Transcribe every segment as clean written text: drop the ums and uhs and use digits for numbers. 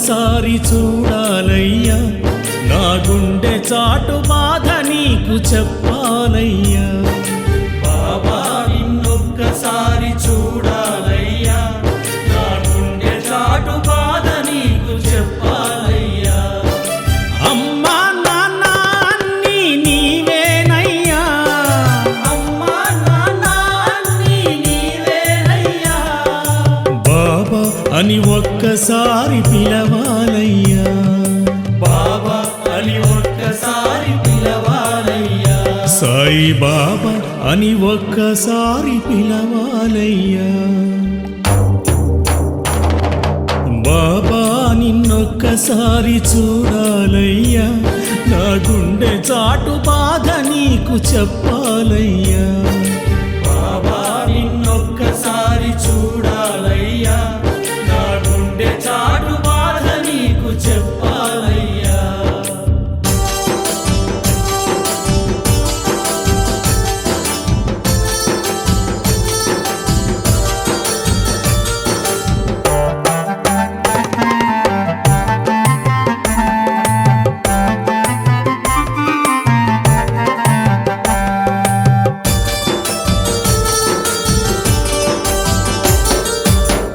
ఒక్కసారి చూడాలయ్యా, నా గుండె చాటు బాధ నీకు చెప్పాలయ్యా. బాబా నిన్నొక్కసారి చూడాలయ్యా, నా గుండె చాటు బాధ నీకు చెప్పాలయ్యా. అమ్మా నాన్న అన్నీ నీవేనయ్యా, అమ్మా నాన్న అన్నీ నీవేనయ్యా. బాబా అని ఒక్కసారి పిలవాలయ్యా, బాబా అని ఒక్కసారి పిలవాలయ్యా. సాయి బాబా అని ఒక్కసారి పిలవాలయ్యా. బాబా నిన్నొక్కసారి చూడాలయ్యా, నా గుండె చాటు బాధ నీకు చెప్పాలయ్యా. బాబా నిన్నొక్కసారి చూడాలయ్యా, నా గుండె చాటు బాధ నీకు చెప్పాలయ్యా.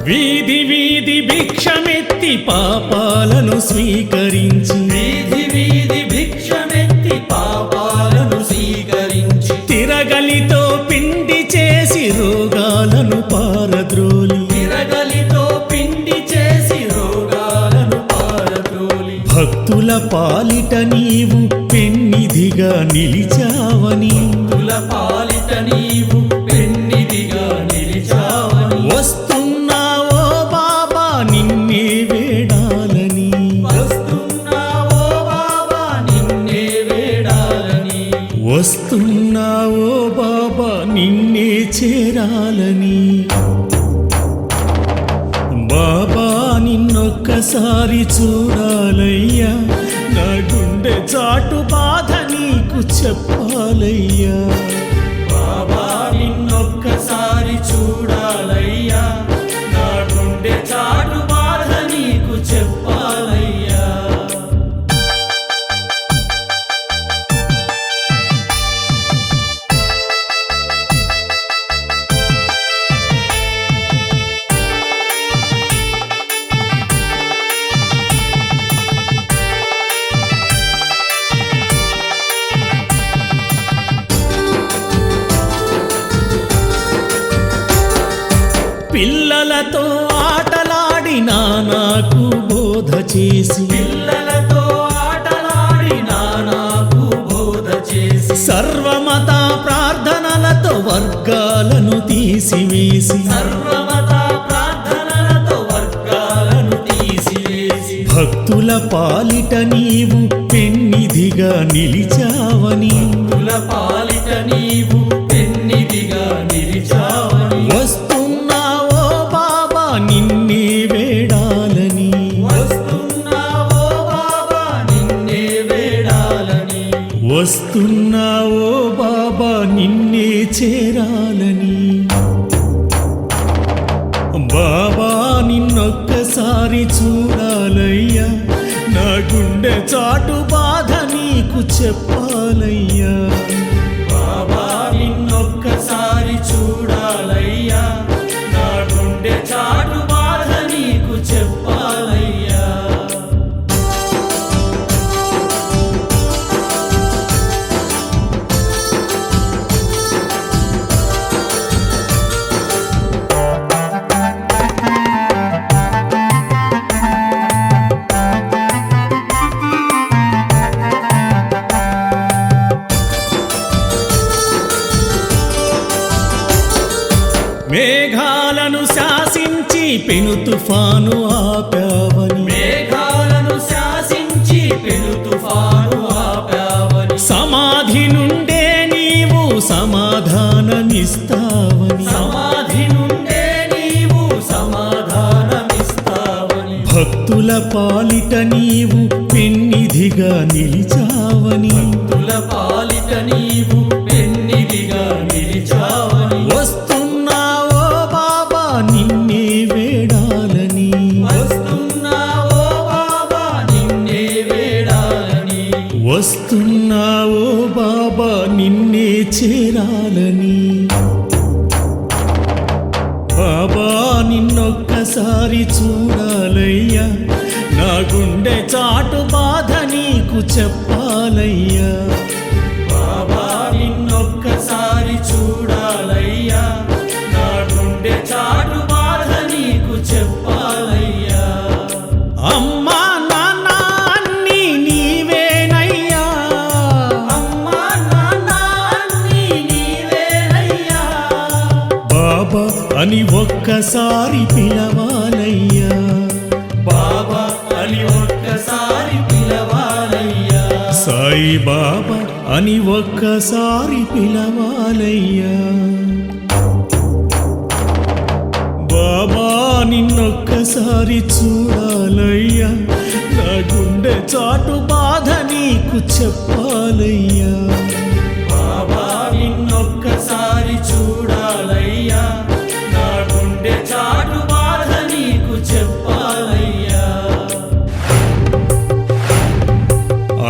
వీధి వీధి భిక్షమెత్తి పాపాలను స్వీకరించి, వీధి వీధి భిక్షమెత్తి పాపాలను స్వీకరించి, తిరగలితో పిండి చేసి రోగాలను పారద్రోలి, తిరగలితో పిండి చేసి రోగాలను పారద్రోలి, భక్తుల పాలిట నీవు పెన్నిధిగా నిలిచావని, భక్తుల పాలిట నీవు పెన్నిధిగా నిలిచావని, వస్తున్నావో బాబా నిన్నే వేడాలని, వస్తున్నావో బాబా నిన్నే వేడాలని, వస్తున్నావో బాబా నిన్నే చేరాలని. బాబా నిన్నొక్కసారి చూడాలయ్యా, నా గుండె చాటు బాధ నీకు చెప్పాలయ్యా. బాబా నిన్నొక్కసారి చూడాలయ్యా, నా గుండె చాటు బాధ నీకు చెప్పాలయ్యా. పిల్లలతో ఆటలాడి నాకు బోధ చేసి, పిల్లలతో ఆటలాడి నాకు బోధ చేసి, సర్వమత ప్రార్థనలతో వర్గాలను తీసివేసి, సర్వమత ప్రార్థనలతో వర్గాలను తీసివేసి, భక్తుల పాలిట నీవు పెన్నిధిగా నిలిచావని, భక్తుల పాలిట నీవు పెన్నిధిగా నిలిచావని, వస్తున్నావో బాబా నిన్నే వేడాలని, వస్తున్నావో బాబా నిన్నే వేడాలని, వస్తున్నావో బాబా నిన్నే చేరాలని. బాబా నిన్నొక్కసారి చూడాలయ్యా, నా గుండె చాటు బాధ నీకు చెప్పాలయ్యా. బాబా నిన్నొక్కసారి చూడాలయ్యా, నా గుండె చాటు బాధ నీకు చెప్పాలయ్యా. మేఘాలను శాసించి పెను తుఫాను ఆపావని, మేఘాలను శాసించి పెను తుఫాను ఆపావని, సమాధి నుండే నీవు సమాధానమిస్తావని, సమాధి నుండే నీవు సమాధానమిస్తావని, భక్తుల పాలిట నీవు పెన్నిధిగా నిలిచావని, భక్తుల పాలిట నీవు పెన్నిధిగా నిలిచావని, వస్తున్నావో బాబా నిన్నే వేడాలని, వస్తున్నావో బాబా చేస్తున్నావో బాబా నిన్నే చేరాలని. బాబా నిన్నొక్కసారి చూడాలయ్యా, నా గుండె చాటు బాధ నీకు చెప్పాలయ్యా. బాబా నిన్నొక్కసారి చూడాలయ్యా, నా గుండె చాటు బాధ నీకు చెప్పాలయ్యా. అమ్మా నాన్న అన్నీ నీవేనయ్యా, అమ్మా నాన్న అన్నీ నీవేనయ్యా. బాబా అని ఒక్కసారి పిలవాలయ్యా. బాబా అని ఒక్కసారి పిలవాలయ్యా. సాయి బాబా అని ఒక్కసారి పిలవాలయ్యా. బాబా నిన్నొక్కసారి చూడాలయ్యా, నా గుండె చాటు బాధ నీకు చెప్పాలయ్యా. బాబా నిన్నొక్కసారి చూడాలయ్యా, నా గుండె చాటు బాధ నీకు చెప్పాలయ్యా.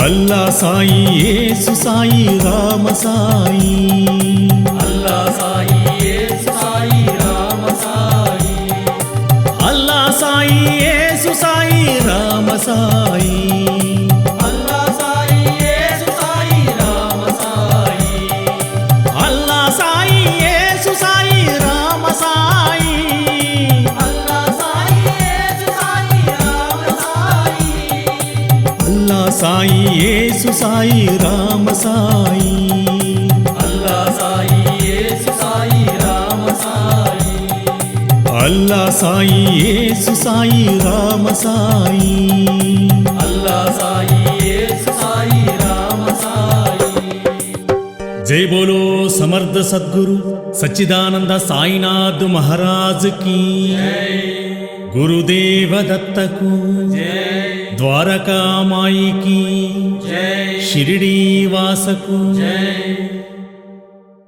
అల్లా సాయి యేసు సాయి రామ సాయి, అల్లా సాయి యేసు సాయి రామ సాయి. అల్లా సాయి యేసు సాయి రామ సాయి, అల్లా సాయి యేసు సాయి రామ సాయి. అల్లా సాయి యేసు సాయి రామ సాయి, అల్లా సాయి యేసు సాయి రామ సాయి. అల్లా సాయి యేసు సాయి రామ సాయి. అల్లా సాయి యేసు సాయి రామ సాయి. అల్లా సాయి యేసు సాయి రామ సాయి. అల్లా సాయి యేసు సాయి రామ సాయి. జై బోలో సమర్థ సద్గురు సచ్చిదానంద సాయినాథ్ మహారాజ్ की గురుదేవ దత్తకు ద్వారకా మాయి की జై షిరిడీ వాసకు జై